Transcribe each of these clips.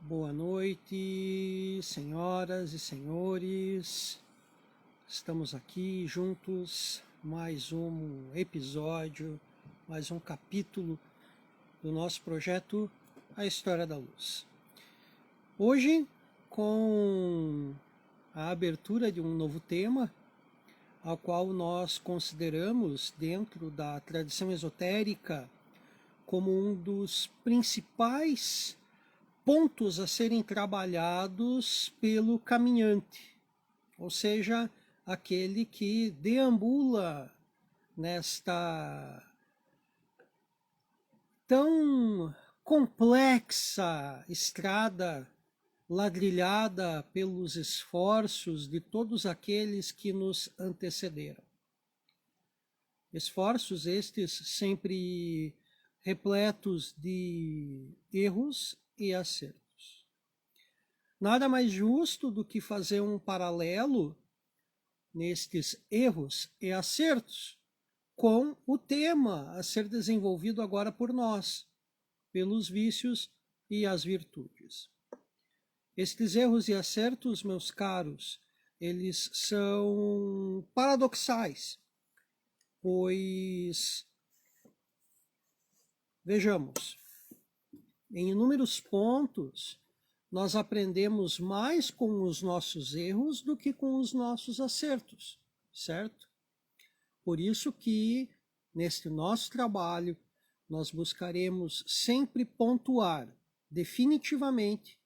Boa noite, senhoras e senhores. Estamos aqui juntos, mais um episódio, mais um capítulo do nosso projeto A História da Luz. Hoje, com a abertura de um novo tema, ao qual nós consideramos, dentro da tradição esotérica, como um dos principais pontos a serem trabalhados pelo caminhante, ou seja, aquele que deambula nesta tão complexa estrada ladrilhada pelos esforços de todos aqueles que nos antecederam. Esforços estes sempre repletos de erros e acertos. Nada mais justo do que fazer um paralelo nestes erros e acertos com o tema a ser desenvolvido agora por nós, pelos vícios e as virtudes. Estes erros e acertos, meus caros, eles são paradoxais, pois, vejamos, em inúmeros pontos, nós aprendemos mais com os nossos erros do que com os nossos acertos, certo? Por isso que, neste nosso trabalho, nós buscaremos sempre pontuar definitivamente,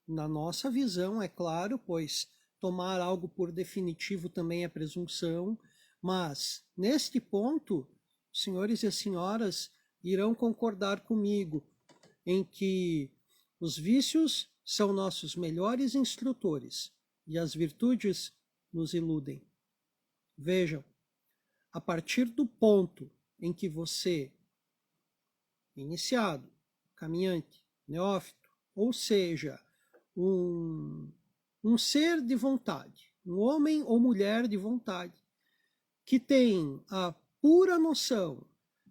na nossa visão, é claro, pois tomar algo por definitivo também é presunção, mas, neste ponto, senhores e senhoras irão concordar comigo em que os vícios são nossos melhores instrutores e as virtudes nos iludem. Vejam, a partir do ponto em que você, iniciado, caminhante, neófito, ou seja, um ser de vontade, um homem ou mulher de vontade, que tem a pura noção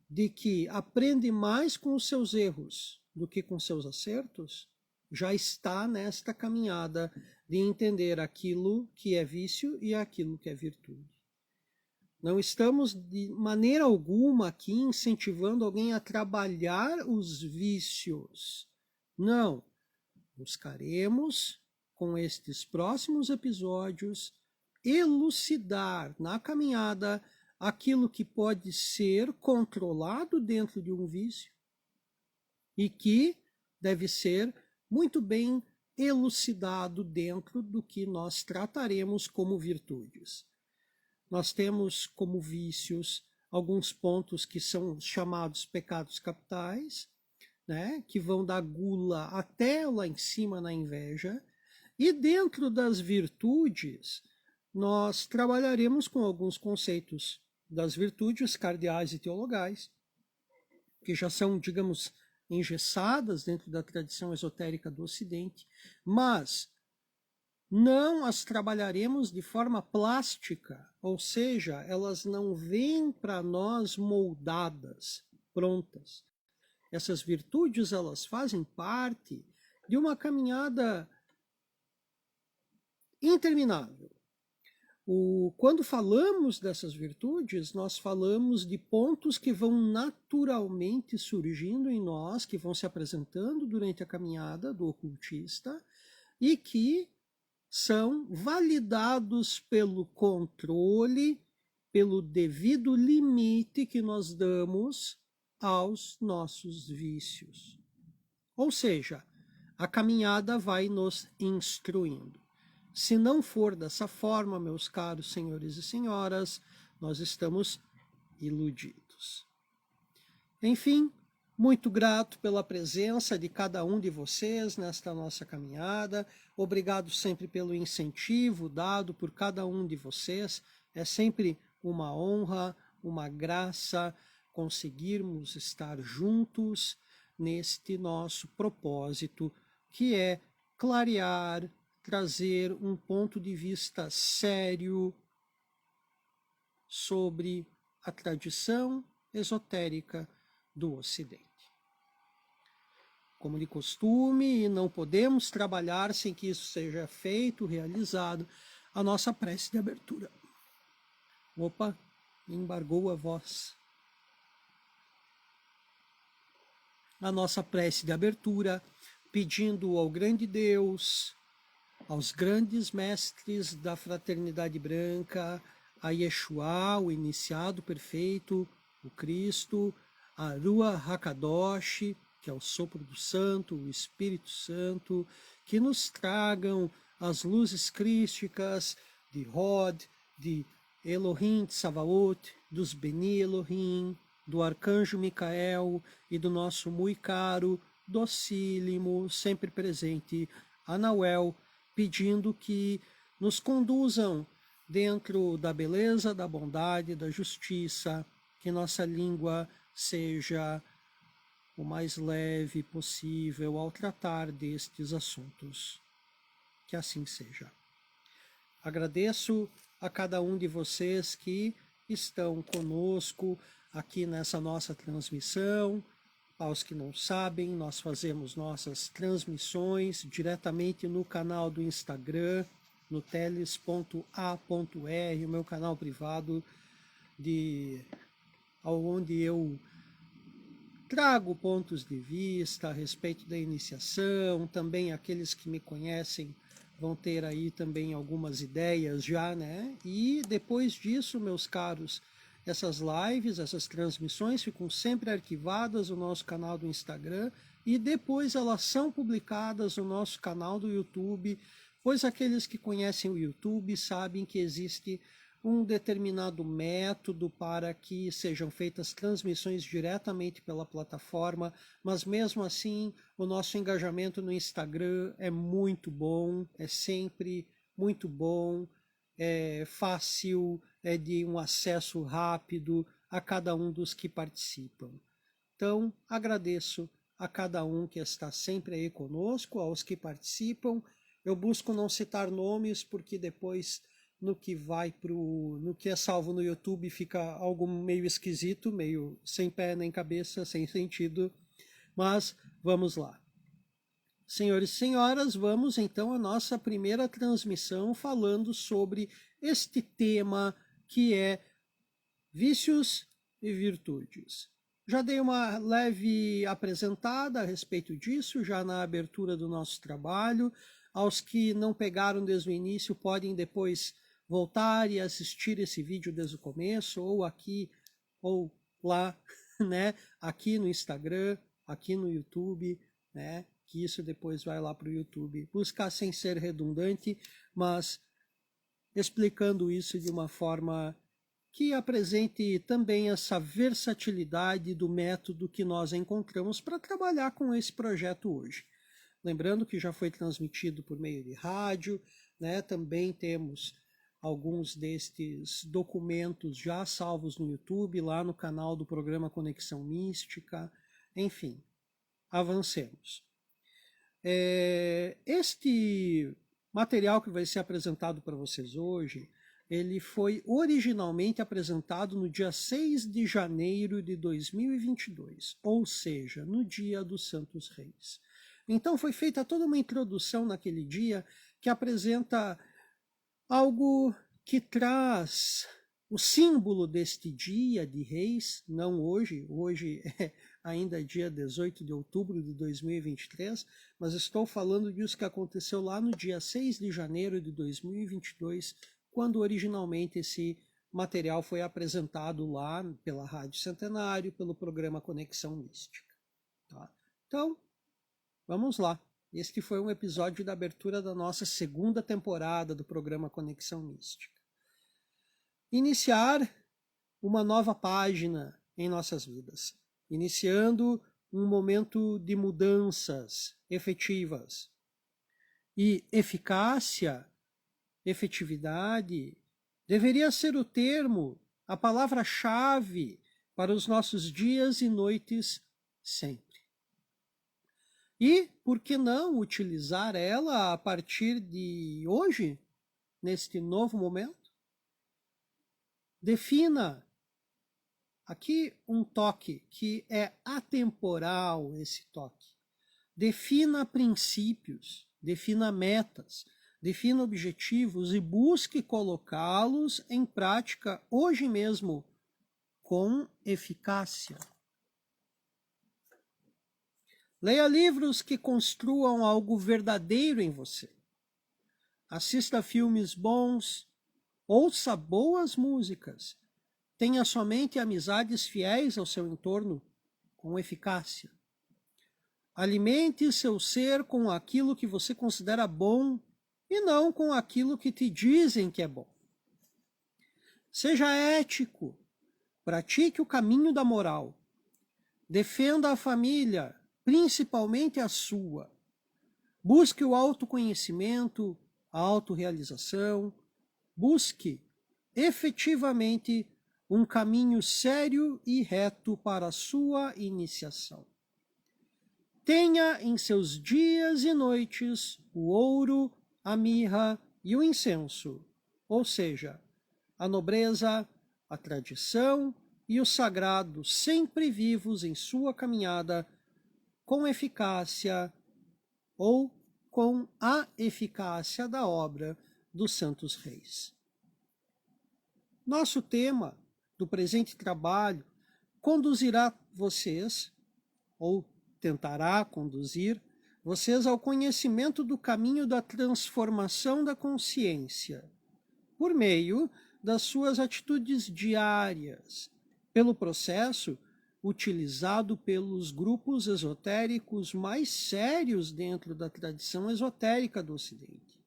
de que aprende mais com os seus erros do que com seus acertos, já está nesta caminhada de entender aquilo que é vício e aquilo que é virtude. Não estamos de maneira alguma aqui incentivando alguém a trabalhar os vícios. Não. Buscaremos, com estes próximos episódios, elucidar na caminhada aquilo que pode ser controlado dentro de um vício e que deve ser muito bem elucidado dentro do que nós trataremos como virtudes. Nós temos como vícios alguns pontos que são chamados pecados capitais, né, que vão da gula até lá em cima na inveja, e dentro das virtudes nós trabalharemos com alguns conceitos das virtudes cardeais e teologais, que já são, digamos, engessadas dentro da tradição esotérica do Ocidente, mas não as trabalharemos de forma plástica, ou seja, elas não vêm para nós moldadas, prontas. Essas virtudes, elas fazem parte de uma caminhada interminável. Quando falamos dessas virtudes, nós falamos de pontos que vão naturalmente surgindo em nós, que vão se apresentando durante a caminhada do ocultista e que são validados pelo controle, pelo devido limite que nós damos aos nossos vícios. Ou seja, a caminhada vai nos instruindo. Se não for dessa forma, meus caros senhores e senhoras, nós estamos iludidos. Enfim, muito grato pela presença de cada um de vocês nesta nossa caminhada. Obrigado sempre pelo incentivo dado por cada um de vocês. É sempre uma honra, uma graça conseguirmos estar juntos neste nosso propósito, que é clarear, trazer um ponto de vista sério sobre a tradição esotérica do Ocidente. como de costume, e não podemos trabalhar sem que isso seja feito, realizado, a nossa prece de abertura. Opa, embargou a voz. A nossa prece de abertura, pedindo ao grande Deus, aos grandes mestres da fraternidade branca, a Yeshua, o iniciado perfeito, o Cristo, a Ruach HaKadosh, que é o sopro do Santo, o Espírito Santo, que nos tragam as luzes crísticas de Hod, de Elohim Tsavaot, dos Beni Elohim, do Arcanjo Micael e do nosso muito caro, docílimo, sempre presente, Anauel, pedindo que nos conduzam dentro da beleza, da bondade, da justiça, que nossa língua seja o mais leve possível ao tratar destes assuntos. Que assim seja. Agradeço a cada um de vocês que estão conosco aqui nessa nossa transmissão. Aos que não sabem, nós fazemos nossas transmissões diretamente no canal do Instagram, no teles.a.r, o meu canal privado, onde eu trago pontos de vista a respeito da iniciação. Também aqueles que me conhecem vão ter aí também algumas ideias já, né? E depois disso, meus caros, essas lives, essas transmissões ficam sempre arquivadas no nosso canal do Instagram e depois elas são publicadas no nosso canal do YouTube, pois aqueles que conhecem o YouTube sabem que existe um determinado método para que sejam feitas transmissões diretamente pela plataforma, mas mesmo assim o nosso engajamento no Instagram é muito bom, é sempre muito bom, é fácil, é de um acesso rápido a cada um dos que participam. Então, agradeço a cada um que está sempre aí conosco, aos que participam. Eu busco não citar nomes, porque depois no que é salvo no YouTube fica algo meio esquisito, meio sem pé nem cabeça, sem sentido. Mas vamos lá. Senhores e senhoras, vamos então à nossa primeira transmissão falando sobre este tema que é vícios e virtudes. Já dei uma leve apresentada a respeito disso, já na abertura do nosso trabalho. Aos que não pegaram desde o início, podem depois voltar e assistir esse vídeo desde o começo, ou aqui, ou lá, né? Aqui no Instagram, aqui no YouTube, né? Que isso depois vai lá para o YouTube. Buscar sem ser redundante, mas explicando isso de uma forma que apresente também essa versatilidade do método que nós encontramos para trabalhar com esse projeto hoje. Lembrando que já foi transmitido por meio de rádio, né? Também temos alguns destes documentos já salvos no YouTube, lá no canal do programa Conexão Mística. Enfim, avancemos. Este material que vai ser apresentado para vocês hoje, ele foi originalmente apresentado no dia 6 de janeiro de 2022, ou seja, no dia dos Santos Reis. Então foi feita toda uma introdução naquele dia que apresenta algo que traz o símbolo deste dia de Reis, não hoje, hoje é ainda dia 18 de outubro de 2023, mas estou falando disso que aconteceu lá no dia 6 de janeiro de 2022, quando originalmente esse material foi apresentado lá pela Rádio Centenário, pelo programa Conexão Mística. Tá? Então, vamos lá. Este foi um episódio da abertura da nossa segunda temporada do programa Conexão Mística. Iniciar uma nova página em nossas vidas, iniciando um momento de mudanças efetivas. E eficácia, efetividade, deveria ser o termo, a palavra-chave para os nossos dias e noites sempre. E por que não utilizar ela a partir de hoje, neste novo momento? Defina aqui um toque que é atemporal, esse toque. defina princípios, defina metas, defina objetivos e busque colocá-los em prática hoje mesmo com eficácia. Leia livros que construam algo verdadeiro em você. Assista a filmes bons, ouça boas músicas, tenha somente amizades fiéis ao seu entorno com eficácia. Alimente seu ser com aquilo que você considera bom e não com aquilo que te dizem que é bom. Seja ético, pratique o caminho da moral. Defenda a família, principalmente a sua. Busque o autoconhecimento, a autorrealização. Busque efetivamente um caminho sério e reto para a sua iniciação. Tenha em seus dias e noites o ouro, a mirra e o incenso, ou seja, a nobreza, a tradição e o sagrado sempre vivos em sua caminhada com eficácia ou com a eficácia da obra dos Santos Reis. Nosso tema do presente trabalho conduzirá vocês, ou tentará conduzir vocês ao conhecimento do caminho da transformação da consciência, por meio das suas atitudes diárias, pelo processo utilizado pelos grupos esotéricos mais sérios dentro da tradição esotérica do Ocidente.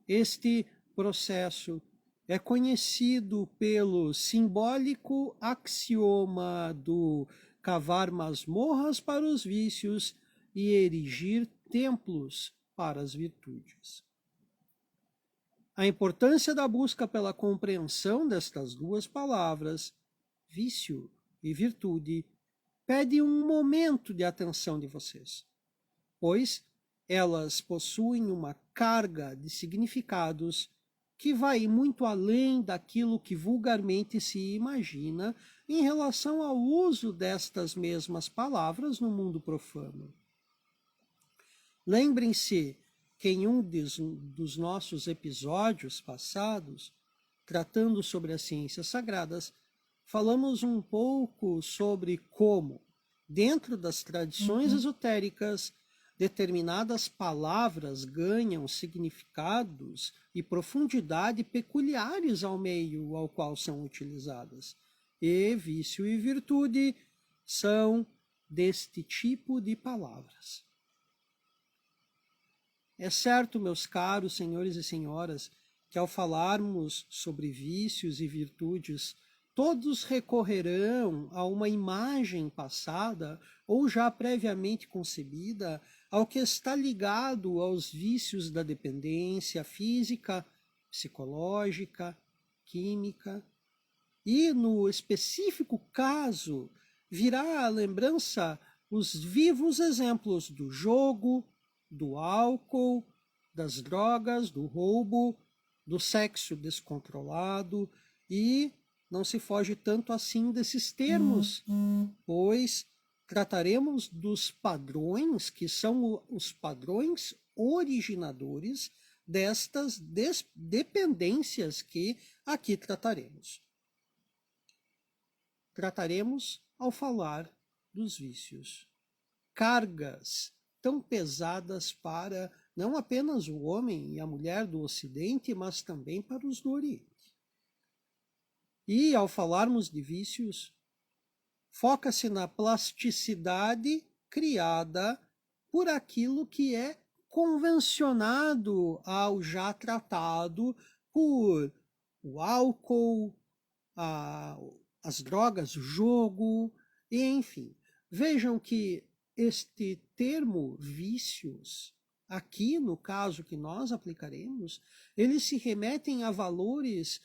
Este processo é conhecido pelo simbólico axioma do cavar masmorras para os vícios e erigir templos para as virtudes. A importância da busca pela compreensão destas duas palavras, vício e virtude, pede um momento de atenção de vocês, pois elas possuem uma carga de significados que vai muito além daquilo que vulgarmente se imagina em relação ao uso destas mesmas palavras no mundo profano. Lembrem-se que em um dos nossos episódios passados, tratando sobre as ciências sagradas, falamos um pouco sobre como, dentro das tradições esotéricas, determinadas palavras ganham significados e profundidade peculiares ao meio ao qual são utilizadas. E vício e virtude são deste tipo de palavras. É certo, meus caros senhores e senhoras, que ao falarmos sobre vícios e virtudes, todos recorrerão a uma imagem passada ou já previamente concebida ao que está ligado aos vícios da dependência física, psicológica, química. E, no específico caso, virá à lembrança os vivos exemplos do jogo, do álcool, das drogas, do roubo, do sexo descontrolado e não se foge tanto assim desses termos, pois trataremos dos padrões que são os padrões originadores destas dependências que aqui trataremos. Trataremos ao falar dos vícios. Cargas tão pesadas para não apenas o homem e a mulher do Ocidente, mas também para os do Oriente. E, ao falarmos de vícios, foca-se na plasticidade criada por aquilo que é convencionado ao já tratado por o álcool, as drogas, o jogo, e enfim. Vejam que este termo vícios, aqui no caso que nós aplicaremos, eles se remetem a valores,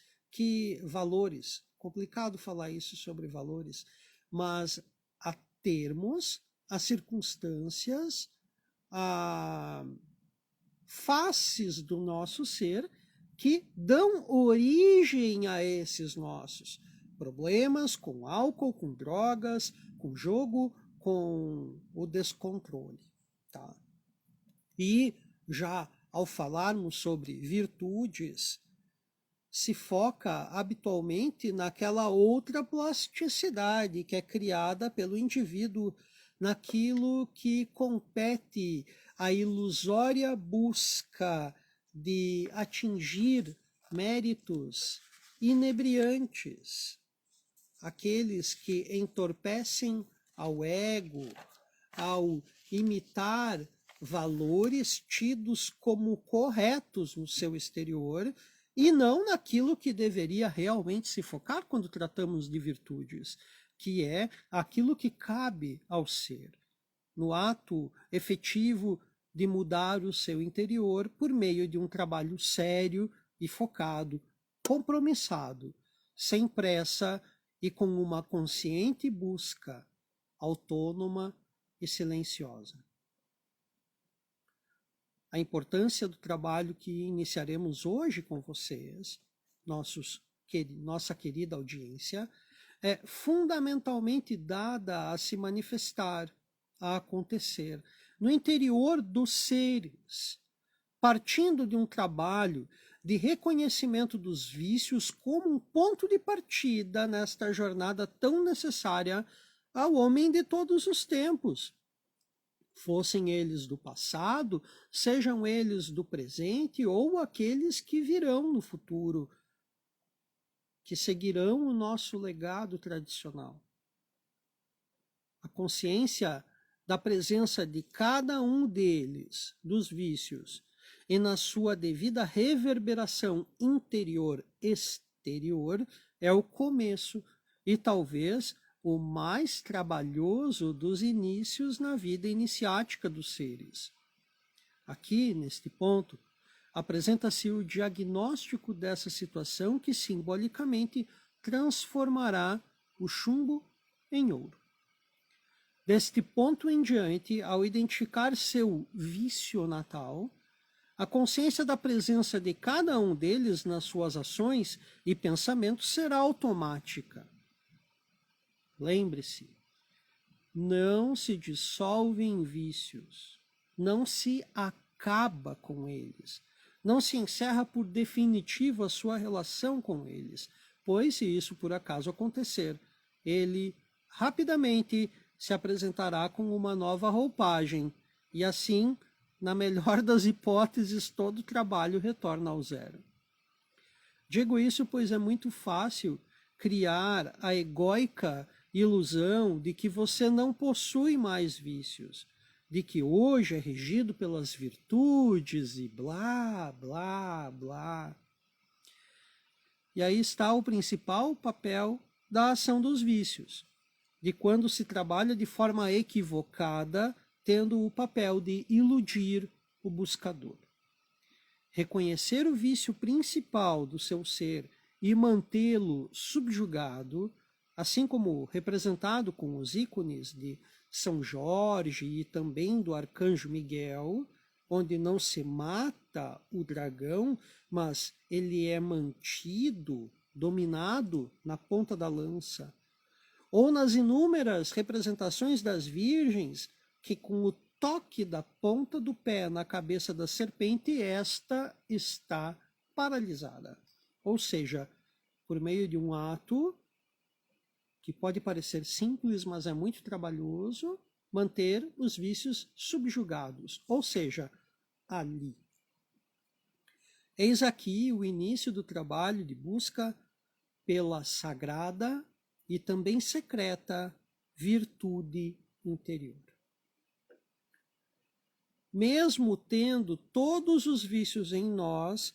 complicado falar isso sobre valores, mas a termos, a circunstâncias, a faces do nosso ser que dão origem a esses nossos problemas com álcool, com drogas, com jogo, com o descontrole, tá? E já ao falarmos sobre virtudes, se foca habitualmente naquela outra plasticidade que é criada pelo indivíduo naquilo que compete à ilusória busca de atingir méritos inebriantes, aqueles que entorpecem ao ego, ao imitar valores tidos como corretos no seu exterior e não naquilo que deveria realmente se focar quando tratamos de virtudes, que é aquilo que cabe ao ser, no ato efetivo de mudar o seu interior por meio de um trabalho sério e focado, compromissado, sem pressa e com uma consciente busca autônoma e silenciosa. A importância do trabalho que iniciaremos hoje com vocês, nossa querida audiência, é fundamentalmente dada a se manifestar, a acontecer no interior dos seres, partindo de um trabalho de reconhecimento dos vícios como um ponto de partida nesta jornada tão necessária ao homem de todos os tempos, fossem eles do passado, sejam eles do presente ou aqueles que virão no futuro, que seguirão o nosso legado tradicional. A consciência da presença de cada um deles, dos vícios, e na sua devida reverberação interior-exterior, é o começo e talvez o mais trabalhoso dos inícios na vida iniciática dos seres. Aqui, neste ponto, apresenta-se o diagnóstico dessa situação que simbolicamente transformará o chumbo em ouro. Deste ponto em diante, ao identificar seu vício natal, a consciência da presença de cada um deles nas suas ações e pensamentos será automática. Lembre-se, não se dissolve em vícios, não se acaba com eles, não se encerra por definitivo a sua relação com eles, pois se isso por acaso acontecer, ele rapidamente se apresentará com uma nova roupagem e assim, na melhor das hipóteses, todo o trabalho retorna ao zero. Digo isso pois é muito fácil criar a egóica ilusão de que você não possui mais vícios, de que hoje é regido pelas virtudes e blá, blá, blá. E aí está o principal papel da ação dos vícios, de quando se trabalha de forma equivocada, tendo o papel de iludir o buscador. Reconhecer o vício principal do seu ser e mantê-lo subjugado, assim como representado com os ícones de São Jorge e também do Arcanjo Miguel, onde não se mata o dragão, mas ele é mantido, dominado na ponta da lança, ou nas inúmeras representações das virgens, que com o toque da ponta do pé na cabeça da serpente, esta está paralisada. Ou seja, por meio de um ato que pode parecer simples, mas é muito trabalhoso, manter os vícios subjugados, ou seja, ali. Eis aqui o início do trabalho de busca pela sagrada e também secreta virtude interior. Mesmo tendo todos os vícios em nós,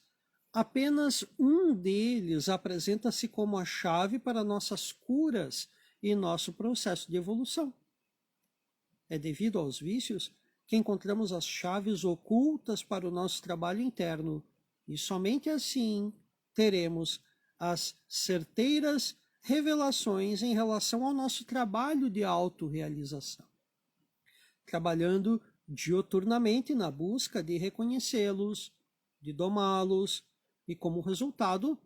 apenas um deles apresenta-se como a chave para nossas curas e nosso processo de evolução. É devido aos vícios que encontramos as chaves ocultas para o nosso trabalho interno, e somente assim teremos as certeiras revelações em relação ao nosso trabalho de autorrealização. Trabalhando dioturnamente na busca de reconhecê-los, de domá-los e, como resultado,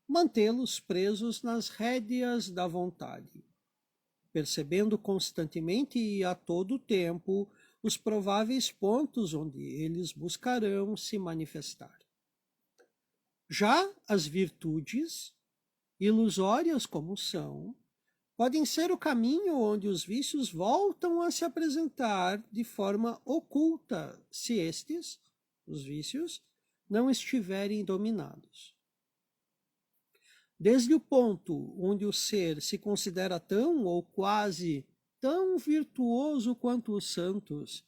mantê-los presos nas rédeas da vontade. percebendo constantemente e a todo tempo os prováveis pontos onde eles buscarão se manifestar. Já as virtudes, ilusórias como são, podem ser o caminho onde os vícios voltam a se apresentar de forma oculta, se estes, os vícios, não estiverem dominados. Desde o ponto onde o ser se considera tão ou quase tão virtuoso quanto os santos,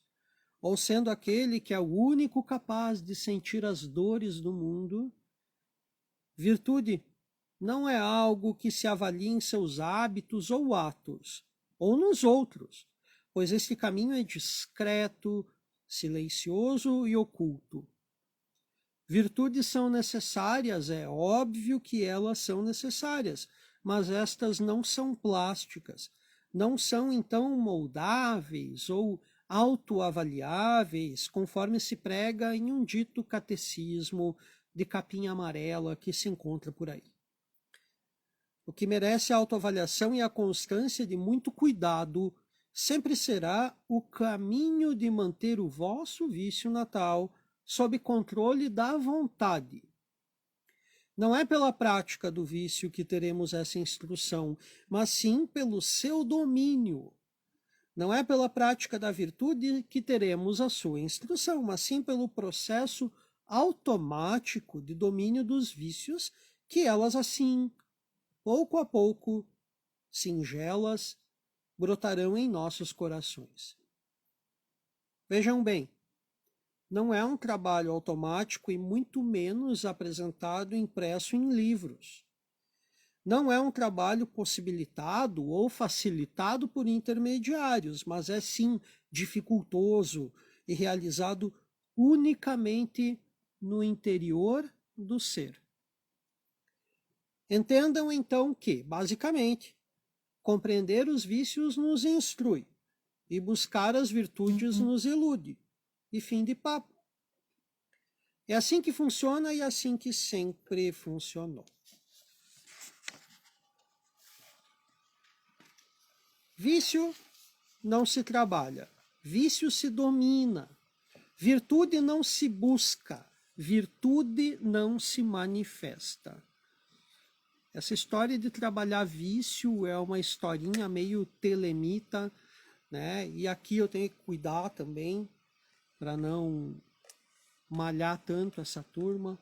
ou sendo aquele que é o único capaz de sentir as dores do mundo, virtude não é algo que se avalie em seus hábitos ou atos, ou nos outros, pois este caminho é discreto, silencioso e oculto. Virtudes são necessárias, é óbvio que elas são necessárias, mas estas não são plásticas, não são então moldáveis ou autoavaliáveis, conforme se prega em um dito catecismo de capinha amarela que se encontra por aí. O que merece a autoavaliação e a constância de muito cuidado sempre será o caminho de manter o vosso vício natal sob controle da vontade. Não é pela prática do vício que teremos essa instrução, mas sim pelo seu domínio. Não é pela prática da virtude que teremos a sua instrução, mas sim pelo processo automático de domínio dos vícios que elas assim, pouco a pouco, singelas, brotarão em nossos corações. Vejam bem, não é um trabalho automático e muito menos apresentado impresso em livros. Não é um trabalho possibilitado ou facilitado por intermediários, mas é sim dificultoso e realizado unicamente no interior do ser. Entendam então que, basicamente, compreender os vícios nos instrui e buscar as virtudes nos ilude. E fim de papo. É assim que funciona e é assim que sempre funcionou. Vício não se trabalha, vício se domina. Virtude não se busca, virtude não se manifesta. Essa história de trabalhar vício é uma historinha meio telemita, né? E aqui eu tenho que cuidar também para não malhar tanto essa turma,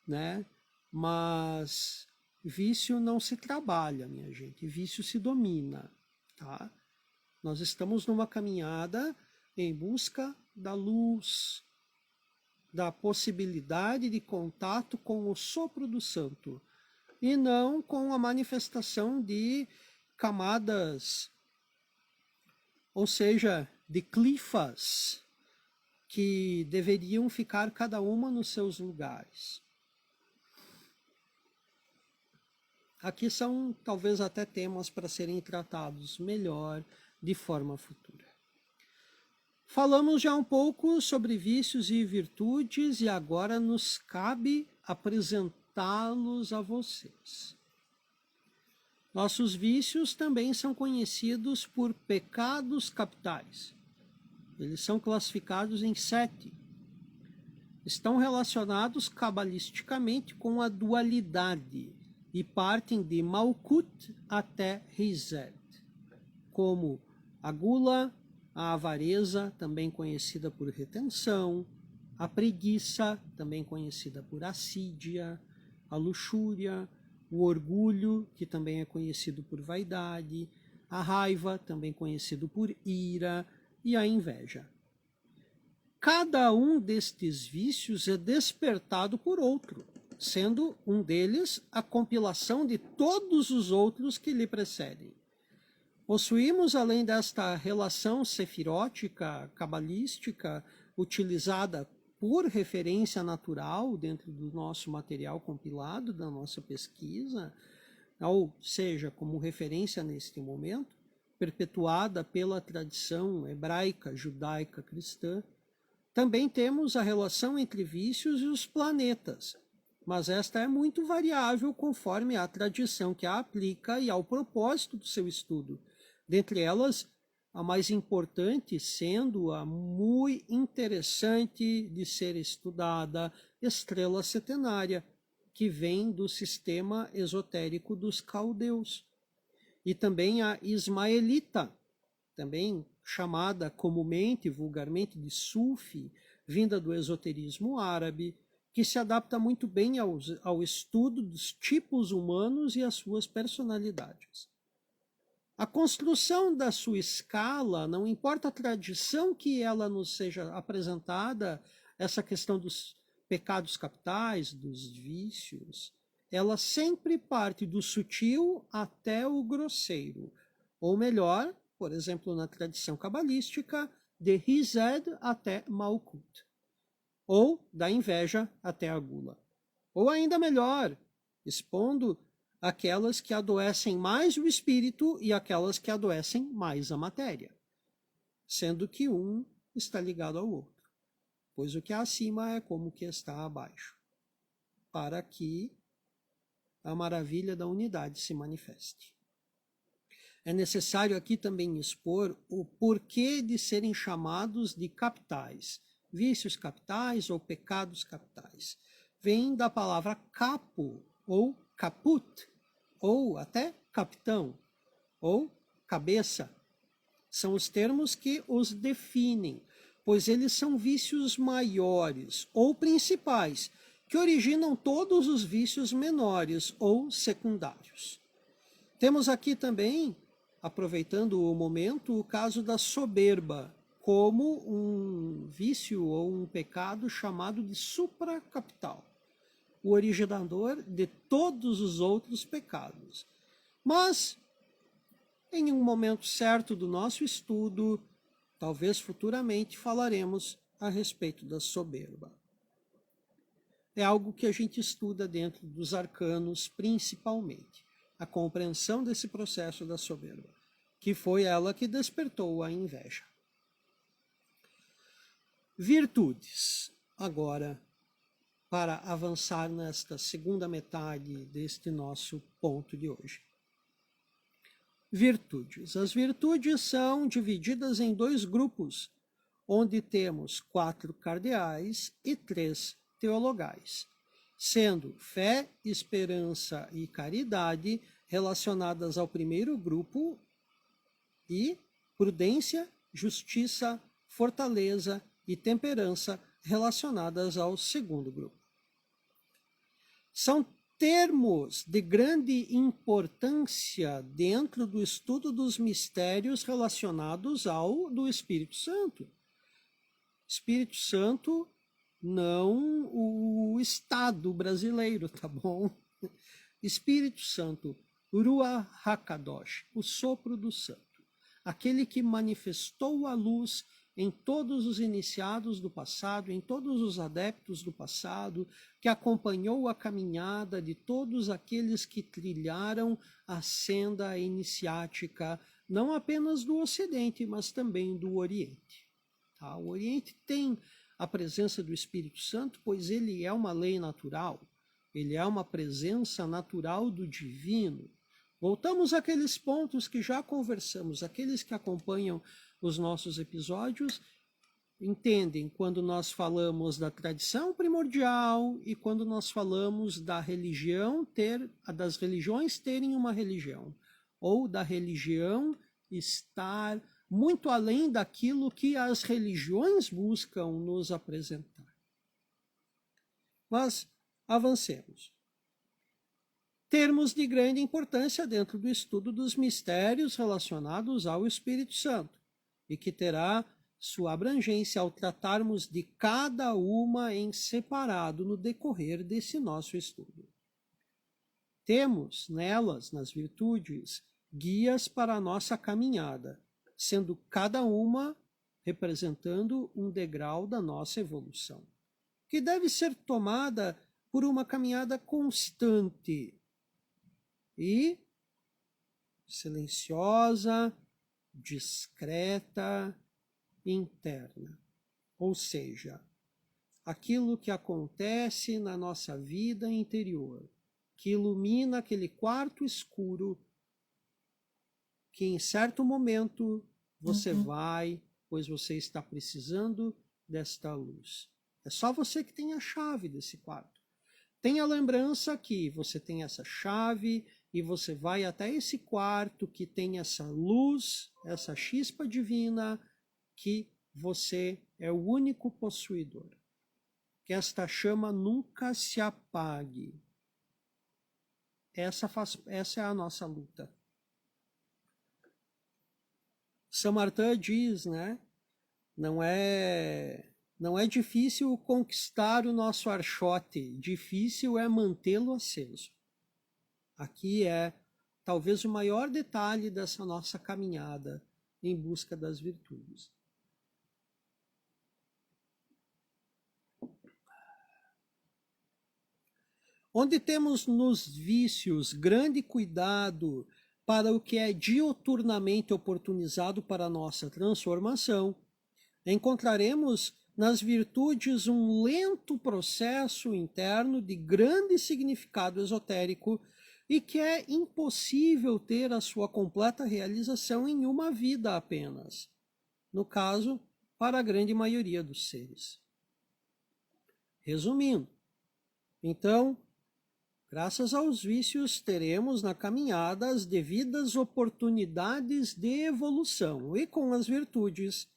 né? Mas vício não se trabalha, minha gente, vício se domina, tá? Nós estamos numa caminhada em busca da luz, da possibilidade de contato com o sopro do santo, e não com a manifestação de camadas, ou seja, de clifas, que deveriam ficar cada uma nos seus lugares. Aqui são talvez até temas para serem tratados melhor de forma futura. Falamos já um pouco sobre vícios e virtudes e agora nos cabe apresentá-los a vocês. Nossos vícios também são conhecidos por pecados capitais. Eles são classificados em 7. Estão relacionados cabalisticamente com a dualidade e partem de Malkut até Rizet, como a gula, a avareza, também conhecida por retenção, a preguiça, também conhecida por assídia, a luxúria, o orgulho, que também é conhecido por vaidade, a raiva, também conhecido por ira, e a inveja. Cada um destes vícios é despertado por outro, sendo um deles a compilação de todos os outros que lhe precedem. Possuímos, além desta relação sefirótica, cabalística, utilizada por referência natural dentro do nosso material compilado, da nossa pesquisa, ou seja, como referência neste momento, perpetuada pela tradição hebraica, judaica, cristã. Também temos a relação entre vícios e os planetas, mas esta é muito variável conforme a tradição que a aplica e ao propósito do seu estudo, Dentre elas, a mais importante sendo a muito interessante de ser estudada estrela setenária, que vem do sistema esotérico dos caldeus. E também a ismaelita, também chamada comumente, vulgarmente de Sufi, vinda do esoterismo árabe, que se adapta muito bem ao estudo dos tipos humanos e as suas personalidades. A construção da sua escala, não importa a tradição que ela nos seja apresentada, essa questão dos pecados capitais, dos vícios, ela sempre parte do sutil até o grosseiro. Ou melhor, por exemplo, na tradição cabalística, de Hized até Malkut. Ou da inveja até a gula. Ou ainda melhor, expondo aquelas que adoecem mais o espírito e aquelas que adoecem mais a matéria, sendo que um está ligado ao outro, pois o que é acima é como o que está abaixo, para que a maravilha da unidade se manifeste. É necessário aqui também expor o porquê de serem chamados de capitais, vícios capitais ou pecados capitais. Vem da palavra capo ou caput, ou até capitão, ou cabeça. São os termos que os definem, pois eles são vícios maiores ou principais, que originam todos os vícios menores ou secundários. Temos aqui também, aproveitando o momento, o caso da soberba, como um vício ou um pecado chamado de supracapital, o originador de todos os outros pecados. Mas, em um momento certo do nosso estudo, talvez futuramente falaremos a respeito da soberba. É algo que a gente estuda dentro dos arcanos principalmente, a compreensão desse processo da soberba, que foi ela que despertou a inveja. Virtudes. Agora, para avançar nesta segunda metade deste nosso ponto de hoje. Virtudes. As virtudes são divididas em dois grupos, onde temos 4 cardeais e 3 teologais, sendo fé, esperança e caridade relacionadas ao primeiro grupo e prudência, justiça, fortaleza e temperança relacionadas ao segundo grupo. São termos de grande importância dentro do estudo dos mistérios relacionados ao do Espírito Santo. Espírito Santo, não o Estado brasileiro, tá bom? Espírito Santo, Ruach HaKadosh, o sopro do santo, aquele que manifestou a luz em todos os iniciados do passado, em todos os adeptos do passado, que acompanhou a caminhada de todos aqueles que trilharam a senda iniciática, não apenas do Ocidente, mas também do Oriente. Tá? O Oriente tem a presença do Espírito Santo, pois ele é uma lei natural, ele é uma presença natural do divino. Voltamos àqueles pontos que já conversamos, aqueles que acompanham os nossos episódios entendem quando nós falamos da tradição primordial e quando nós falamos da religião das religiões terem uma religião, ou da religião estar muito além daquilo que as religiões buscam nos apresentar. Mas avancemos. Termos de grande importância dentro do estudo dos mistérios relacionados ao Espírito Santo, e que terá sua abrangência ao tratarmos de cada uma em separado no decorrer desse nosso estudo. Temos nelas, nas virtudes, guias para a nossa caminhada, sendo cada uma representando um degrau da nossa evolução, que deve ser tomada por uma caminhada constante e silenciosa, discreta, interna. Ou seja, aquilo que acontece na nossa vida interior, que ilumina aquele quarto escuro que em certo momento você vai, pois você está precisando desta luz. É só você que tem a chave desse quarto. Tenha lembrança que você tem essa chave e você vai até esse quarto que tem essa luz, essa chispa divina, que você é o único possuidor. Que esta chama nunca se apague. Essa é a nossa luta. Saint-Martin diz, né? Não é difícil conquistar o nosso archote, difícil é mantê-lo aceso. Aqui é talvez o maior detalhe dessa nossa caminhada em busca das virtudes. Onde temos nos vícios grande cuidado para o que é dioturnamente oportunizado para a nossa transformação, encontraremos nas virtudes um lento processo interno de grande significado esotérico e que é impossível ter a sua completa realização em uma vida apenas, no caso, para a grande maioria dos seres. Resumindo, então, graças aos vícios, teremos na caminhada as devidas oportunidades de evolução e com as virtudes,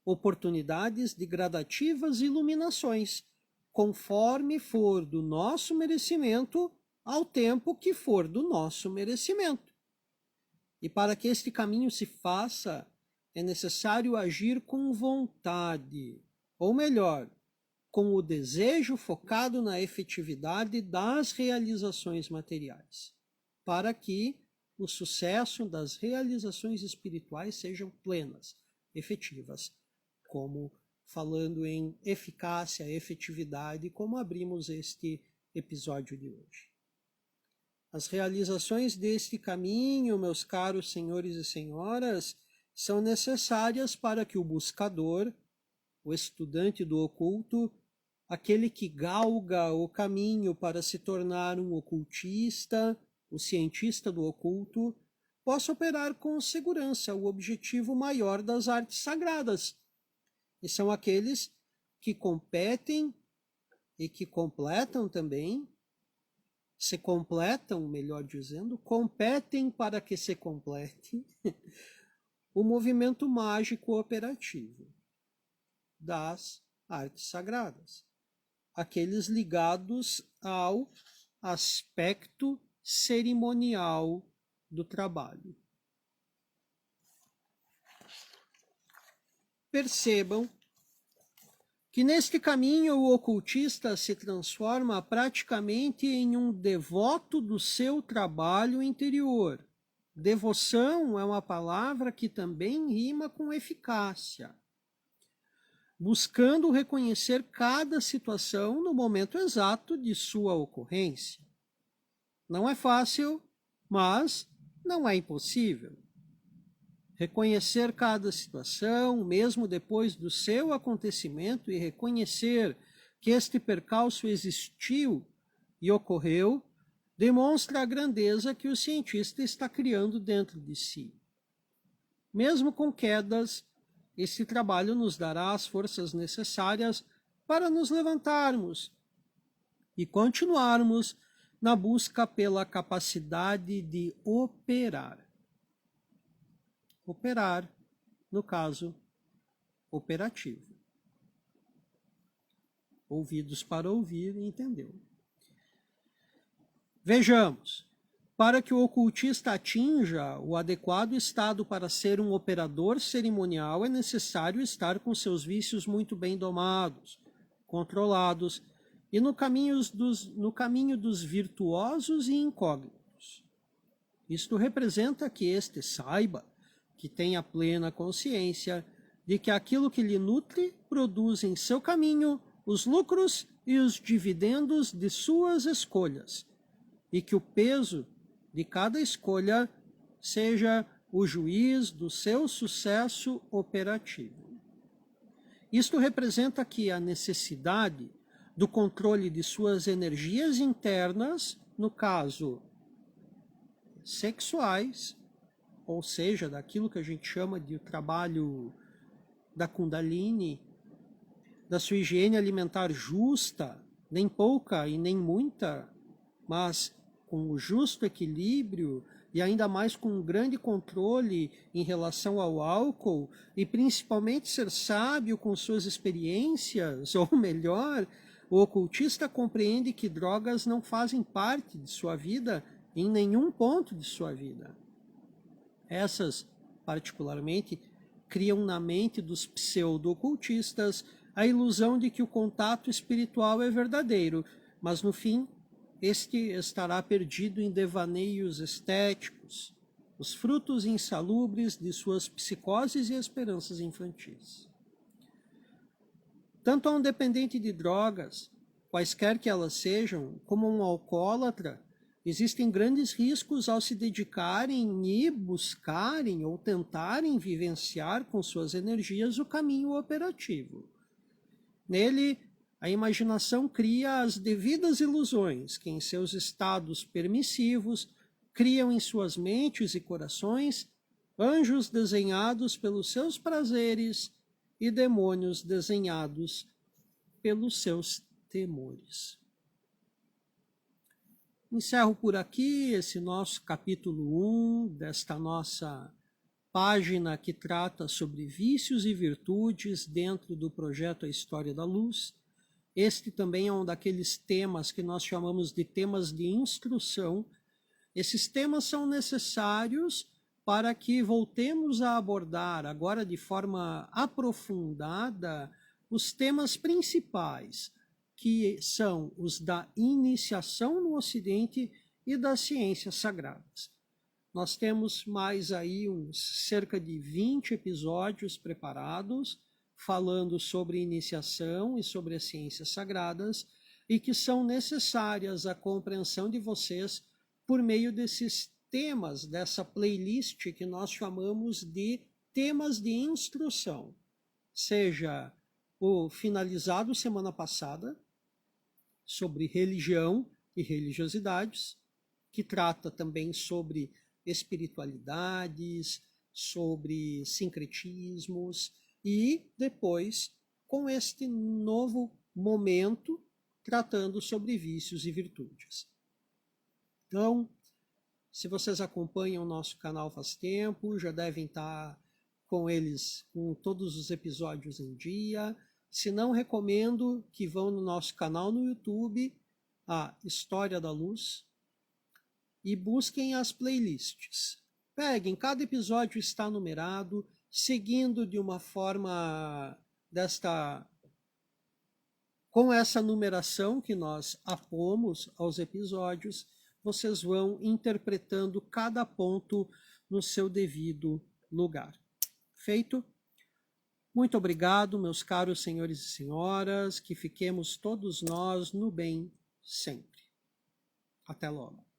oportunidades de gradativas iluminações, conforme for do nosso merecimento, ao tempo que for do nosso merecimento. E para que este caminho se faça, é necessário agir com vontade, ou melhor, com o desejo focado na efetividade das realizações materiais, para que o sucesso das realizações espirituais sejam plenas, efetivas, como falando em eficácia, efetividade, como abrimos este episódio de hoje. As realizações deste caminho, meus caros senhores e senhoras, são necessárias para que o buscador, o estudante do oculto, aquele que galga o caminho para se tornar um ocultista, o cientista do oculto, possa operar com segurança o objetivo maior das artes sagradas. E são aqueles que competem e que completam também, se completam, melhor dizendo, competem para que se complete o movimento mágico operativo das artes sagradas. Aqueles ligados ao aspecto cerimonial do trabalho. Percebam que neste caminho o ocultista se transforma praticamente em um devoto do seu trabalho interior. Devoção é uma palavra que também rima com eficácia, buscando reconhecer cada situação no momento exato de sua ocorrência. Não é fácil, mas não é impossível. Reconhecer cada situação, mesmo depois do seu acontecimento, e reconhecer que este percalço existiu e ocorreu, demonstra a grandeza que o cientista está criando dentro de si. Mesmo com quedas, este trabalho nos dará as forças necessárias para nos levantarmos e continuarmos na busca pela capacidade de operar. Operar, no caso, operativo. Ouvidos para ouvir, entendeu? Vejamos. Para que o ocultista atinja o adequado estado para ser um operador cerimonial, é necessário estar com seus vícios muito bem domados, controlados, e no caminho dos virtuosos e incógnitos. Isto representa que este saiba, que tenha plena consciência de que aquilo que lhe nutre produz em seu caminho os lucros e os dividendos de suas escolhas, e que o peso de cada escolha seja o juiz do seu sucesso operativo. Isto representa que a necessidade do controle de suas energias internas, no caso, sexuais, ou seja, daquilo que a gente chama de trabalho da Kundalini, da sua higiene alimentar justa, nem pouca e nem muita, mas com o justo equilíbrio e ainda mais com um grande controle em relação ao álcool e principalmente ser sábio com suas experiências, ou melhor, o ocultista compreende que drogas não fazem parte de sua vida em nenhum ponto de sua vida. Essas, particularmente, criam na mente dos pseudo-ocultistas a ilusão de que o contato espiritual é verdadeiro, mas no fim este estará perdido em devaneios estéticos, os frutos insalubres de suas psicoses e esperanças infantis. Tanto a um dependente de drogas, quaisquer que elas sejam, como um alcoólatra, existem grandes riscos ao se dedicarem e buscarem ou tentarem vivenciar com suas energias o caminho operativo. Nele, a imaginação cria as devidas ilusões que, em seus estados permissivos, criam em suas mentes e corações anjos desenhados pelos seus prazeres e demônios desenhados pelos seus temores. Encerro por aqui esse nosso capítulo 1 desta nossa página que trata sobre vícios e virtudes dentro do projeto A História da Luz. Este também é um daqueles temas que nós chamamos de temas de instrução. Esses temas são necessários para que voltemos a abordar agora de forma aprofundada os temas principais, que são os da iniciação no Ocidente e das ciências sagradas. Nós temos mais aí uns cerca de 20 episódios preparados, falando sobre iniciação e sobre as ciências sagradas, e que são necessárias à compreensão de vocês por meio desses temas, dessa playlist que nós chamamos de temas de instrução, seja o finalizado semana passada, sobre religião e religiosidades, que trata também sobre espiritualidades, sobre sincretismos, e depois, com este novo momento, tratando sobre vícios e virtudes. Então, se vocês acompanham o nosso canal faz tempo, já devem estar com eles, com todos os episódios em dia. Se não, recomendo que vão no nosso canal no YouTube, a História da Luz, e busquem as playlists. Peguem, cada episódio está numerado, seguindo de uma forma com essa numeração que nós apomos aos episódios, vocês vão interpretando cada ponto no seu devido lugar. Feito? Muito obrigado, meus caros senhores e senhoras, que fiquemos todos nós no bem sempre. Até logo.